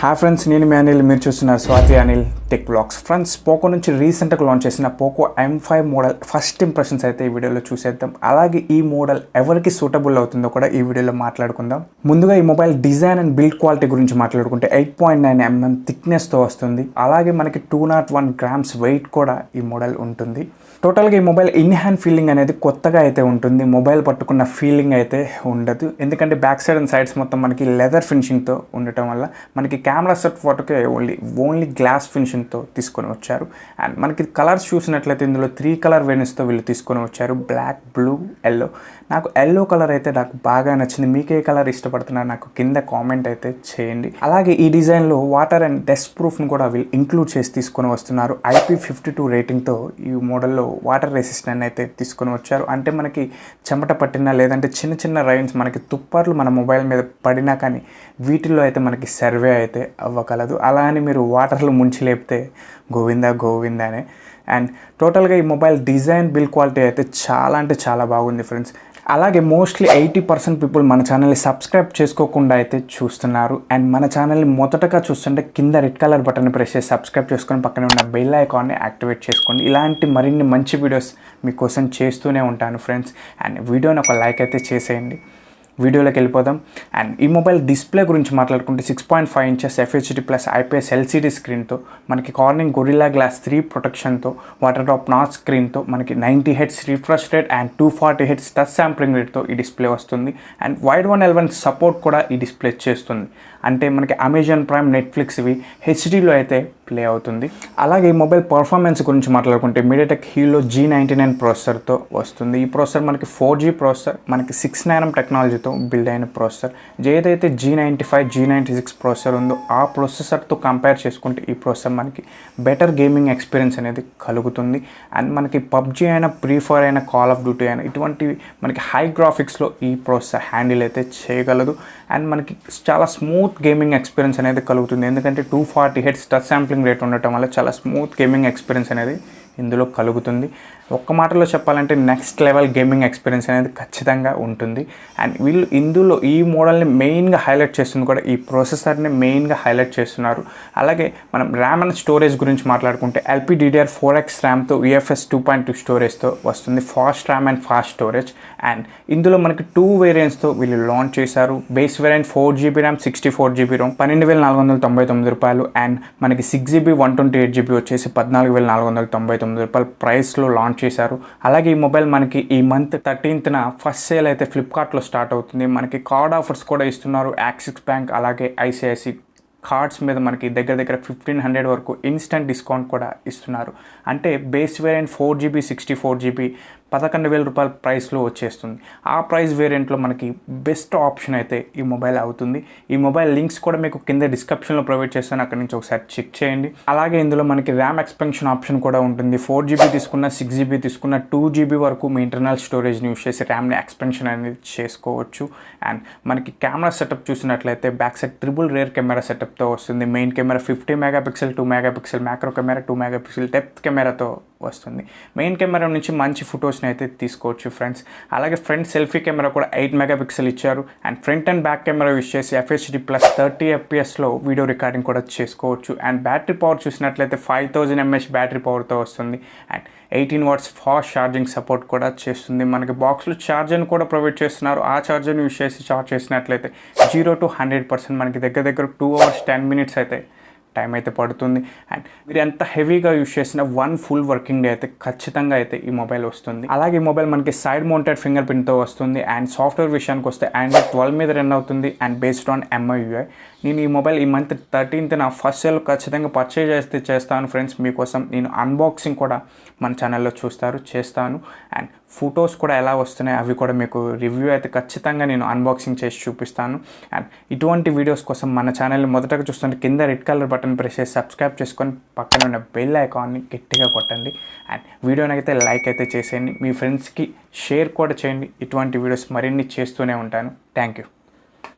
Hi friends, నేను మీ అనిల్. మీరు చూస్తున్నారు Swathi Anil tech blogs. Friends, Poco నుంచి రీసెంట్గా లాంచ్ చేసిన Poco M5 model first impressions అయితే ఈ వీడియోలో చూసేద్దాం. అలాగే ఈ మోడల్ ఎవరికి సూటబుల్ అవుతుందో కూడా ఈ వీడియోలో మాట్లాడుకుందాం. ముందుగా ఈ mobile design and build quality గురించి మాట్లాడుకుంటే 8.9 mm థిక్నెస్తో వస్తుంది. అలాగే మనకి 201 grams వెయిట్ కూడా ఈ మోడల్ ఉంటుంది. టోటల్గా ఈ మొబైల్ ఇన్ హ్యాండ్ ఫీలింగ్ అనేది కొత్తగా అయితే ఉంటుంది. మొబైల్ పట్టుకున్న ఫీలింగ్ అయితే ఉండదు, ఎందుకంటే బ్యాక్ సైడ్ అండ్ సైడ్స్ మొత్తం మనకి లెదర్ ఫినిషింగ్తో ఉండటం వల్ల మనకి కెమెరా సెట్ ఫోటోకే ఓన్లీ గ్లాస్ ఫినిషింగ్తో తీసుకొని వచ్చారు. అండ్ మనకి కలర్స్ చూసినట్లయితే ఇందులో 3 కలర్ వేరియంట్స్తో వీళ్ళు తీసుకొని వచ్చారు: బ్లాక్, బ్లూ, ఎల్లో. నాకు ఎల్లో కలర్ అయితే నాకు బాగా నచ్చింది. మీకు ఏ కలర్ ఇష్టపడుతున్నారు నాకు కింద కామెంట్ అయితే చేయండి. అలాగే ఈ డిజైన్లో వాటర్ అండ్ డస్ట్ ప్రూఫ్ను కూడా వీళ్ళు ఇంక్లూడ్ చేసి తీసుకొని వస్తున్నారు. IP52 రేటింగ్తో ఈ మోడల్లో వాటర్ రెసిస్టెంట్ అయితే తీసుకొని వచ్చారు. అంటే మనకి చెమట పట్టినా లేదంటే చిన్న చిన్న రైన్స్ మనకి తుప్పర్లు మన మొబైల్ మీద పడినా కానీ వీటిల్లో అయితే మనకి సర్వే అయితే అవ్వగలదు. అలా అని మీరు వాటర్లో ముంచి లేపితే గోవిందానే. అండ్ టోటల్గా ఈ మొబైల్ డిజైన్ బిల్డ్ క్వాలిటీ అయితే చాలా అంటే చాలా బాగుంది ఫ్రెండ్స్. అలాగే మోస్ట్లీ 80% పీపుల్ మన ఛానల్ని సబ్స్క్రైబ్ చేసుకోకుండా అయితే చూస్తున్నారు. అండ్ మన ఛానల్ని మొదటగా చూస్తుంటే కింద రెడ్ కలర్ బటన్ ప్రెస్ చేసి సబ్స్క్రైబ్ చేసుకొని పక్కనే ఉన్న బెల్ ఐకాన్ని యాక్టివేట్ చేసుకోండి. ఇలాంటి మరిన్ని మంచి వీడియోస్ మీకోసం చేస్తూనే ఉంటాను ఫ్రెండ్స్. అండ్ వీడియోని ఒక లైక్ అయితే చేసేయండి. వీడియోలోకి వెళ్ళిపోదాం. అండ్ ఈ మొబైల్ డిస్ప్లే గురించి మాట్లాడుకుంటే 6.5 inches FHD+ IPS LCD స్క్రీన్తో మనకి కార్నింగ్ గొరిల్లా గ్లాస్ 3 ప్రొటెక్షన్తో వాటర్ డ్రాప్ నాచ్ స్క్రీన్తో మనకి 90 Hz refresh rate and 240 Hz touch sampling రేట్తో ఈ డిస్ప్లే వస్తుంది. అండ్ వైడ్ 1L1 సపోర్ట్ కూడా ఈ డిస్ప్లే చేస్తుంది. అంటే మనకి అమెజాన్ ప్రైమ్, నెట్ఫ్లిక్స్ ఇవి హెచ్డీలో అయితే ప్లే అవుతుంది. అలాగే ఈ మొబైల్ పర్ఫార్మెన్స్ గురించి మాట్లాడుకుంటే మీడియాటెక్ హీలో G99 ప్రాసెసర్తో వస్తుంది. ఈ ప్రాసెసర్ మనకి 4G ప్రాసెసర్, మనకి 6nm టెక్నాలజీతో బిల్డ్ అయిన ప్రాసెసర్. ఏదైతే G95, G96 ప్రాసెసర్ ఉందో ఆ ప్రాసెసర్తో కంపేర్ చేసుకుంటే ఈ ప్రాసెసర్ మనకి బెటర్ గేమింగ్ ఎక్స్పీరియన్స్ అనేది కలుగుతుంది. అండ్ మనకి పబ్జీ అయినా, ఫ్రీ ఫైర్ అయినా, కాల్ ఆఫ్ డ్యూటీ అయినా ఇటువంటి మనకి హై గ్రాఫిక్స్లో ఈ ప్రాసెసర్ హ్యాండిల్ అయితే చేయగలదు. అండ్ మనకి చాలా స్మూత్ గేమింగ్ ఎక్స్పీరియన్స్ అనేది కలుగుతుంది, ఎందుకంటే 240 Hz టచ్ శాంప్లింగ్ రేట్ ఉండటం వల్ల చాలా స్మూత్ గేమింగ్ ఎక్స్పీరియన్స్ అనేది ఇందులో కలుగుతుంది. ఒక్క మాటలో చెప్పాలంటే నెక్స్ట్ లెవెల్ గేమింగ్ ఎక్స్పీరియన్స్ అనేది ఖచ్చితంగా ఉంటుంది. అండ్ వీళ్ళు ఇందులో ఈ మోడల్ని మెయిన్గా హైలైట్ చేస్తుంది కూడా ఈ ప్రాసెసర్ని మెయిన్గా హైలైట్ చేస్తున్నారు. అలాగే మనం ర్యామ్ అండ్ స్టోరేజ్ గురించి మాట్లాడుకుంటే LPDDR4X ర్యామ్తో UFS 2.2 స్టోరేజ్తో వస్తుంది. Fast RAM and fast storage. And ఇందులో మనకి 2 వేరియంట్స్తో వీళ్ళు లాంచ్ చేశారు. Base variant 4GB RAM, 64GB Rome, 12,499 రూపాయలు. అండ్ మనకి 6GB 128GB వచ్చేసి 14,499 రూపాయలు ప్రైస్లో లాంచ్ చేశారు. అలాగే ఈ మొబైల్ మనకి ఈ మంత్ 13th ఫస్ట్ సేల్ అయితే ఫ్లిప్కార్ట్లో స్టార్ట్ అవుతుంది. మనకి కార్డ్ ఆఫర్స్ కూడా ఇస్తున్నారు. యాక్సిస్ బ్యాంక్ అలాగే ICICI కార్డ్స్ మీద మనకి దగ్గర 1,500 వరకు ఇన్స్టెంట్ డిస్కౌంట్ కూడా ఇస్తున్నారు. అంటే బేస్ వేరియంట్ 4GB 64GB 11,000 రూపాయల ప్రైస్లో వచ్చేస్తుంది. ఆ ప్రైస్ వేరియంట్లో మనకి బెస్ట్ ఆప్షన్ అయితే ఈ మొబైల్ అవుతుంది. ఈ మొబైల్ లింక్స్ కూడా మీకు కింద డిస్క్రిప్షన్లో ప్రొవైడ్ చేస్తాను, అక్కడి నుంచి ఒకసారి చెక్ చేయండి. అలాగే ఇందులో మనకి ర్యామ్ ఎక్స్పెన్షన్ ఆప్షన్ కూడా ఉంటుంది. 4GB తీసుకున్న, 6GB తీసుకున్న, 2GB వరకు మీ ఇంటర్నల్ స్టోరేజ్ని యూస్ చేసి ర్యామ్ని ఎక్స్పెన్షన్ అనేది చేసుకోవచ్చు. అండ్ మనకి కెమెరా సెటప్ చూసినట్లయితే back side triple rear camera సెటప్తో వస్తుంది. Main camera 50 MP, 2 MP, macro camera 2 MP, depth కెమెరాతో వస్తుంది. మెయిన్ కెమెరా నుంచి మంచి ఫొటోస్ని అయితే తీసుకోవచ్చు ఫ్రెండ్స్. అలాగే ఫ్రంట్ సెల్ఫీ కెమెరా కూడా 8 MP ఇచ్చారు. And front and back camera use చేసి FHD+ 30 FPSలో వీడియో రికార్డింగ్ కూడా చేసుకోవచ్చు. అండ్ బ్యాటరీ పవర్ చూసినట్లయితే 5000 mAh బ్యాటరీ పవర్తో వస్తుంది. And 18 watts fast charging support కూడా చేస్తుంది. మనకి బాక్స్లో ఛార్జర్ని కూడా ప్రొవైడ్ చేస్తున్నారు. ఆ ఛార్జర్ని యూస్ చేసి ఛార్జ్ చేసినట్లయితే 0 to 100% మనకి దగ్గర 2 hours 10 minutes అయితే టైం అయితే పడుతుంది. అండ్ మీరు ఎంత హెవీగా యూస్ చేసిన 1 full వర్కింగ్ డే అయితే ఖచ్చితంగా అయితే ఈ మొబైల్ వస్తుంది. అలాగే ఈ మొబైల్ మనకి సైడ్ మౌంటెడ్ ఫింగర్ ప్రింట్తో వస్తుంది. అండ్ సాఫ్ట్వేర్ విషయానికి వస్తే Android 12 మీద రన్ అవుతుంది. And based on MIUI. నేను ఈ మొబైల్ ఈ మంత్ 13th ఫస్ట్ సేల్ ఖచ్చితంగా పర్చేజ్ చేస్తాను ఫ్రెండ్స్. మీకోసం నేను అన్బాక్సింగ్ కూడా మన ఛానల్లో చేస్తాను. అండ్ ఫొటోస్ కూడా ఎలా వస్తున్నాయి అవి కూడా మీకు రివ్యూ అయితే ఖచ్చితంగా నేను అన్బాక్సింగ్ చేసి చూపిస్తాను. అండ్ ఇటువంటి వీడియోస్ కోసం మన ఛానల్ని మొదటగా చూస్తుంటే కింద రెడ్ కలర్ బటన్ ప్రెస్ చేసి సబ్స్క్రైబ్ చేసుకొని పక్కన ఉన్న బెల్ ఐకాన్ని గట్టిగా కొట్టండి. అండ్ వీడియోని అయితే లైక్ అయితే చేసేయండి. మీ ఫ్రెండ్స్కి షేర్ కూడా చేయండి. ఇటువంటి వీడియోస్ మరిన్ని చేస్తూనే ఉంటాను. Thank you.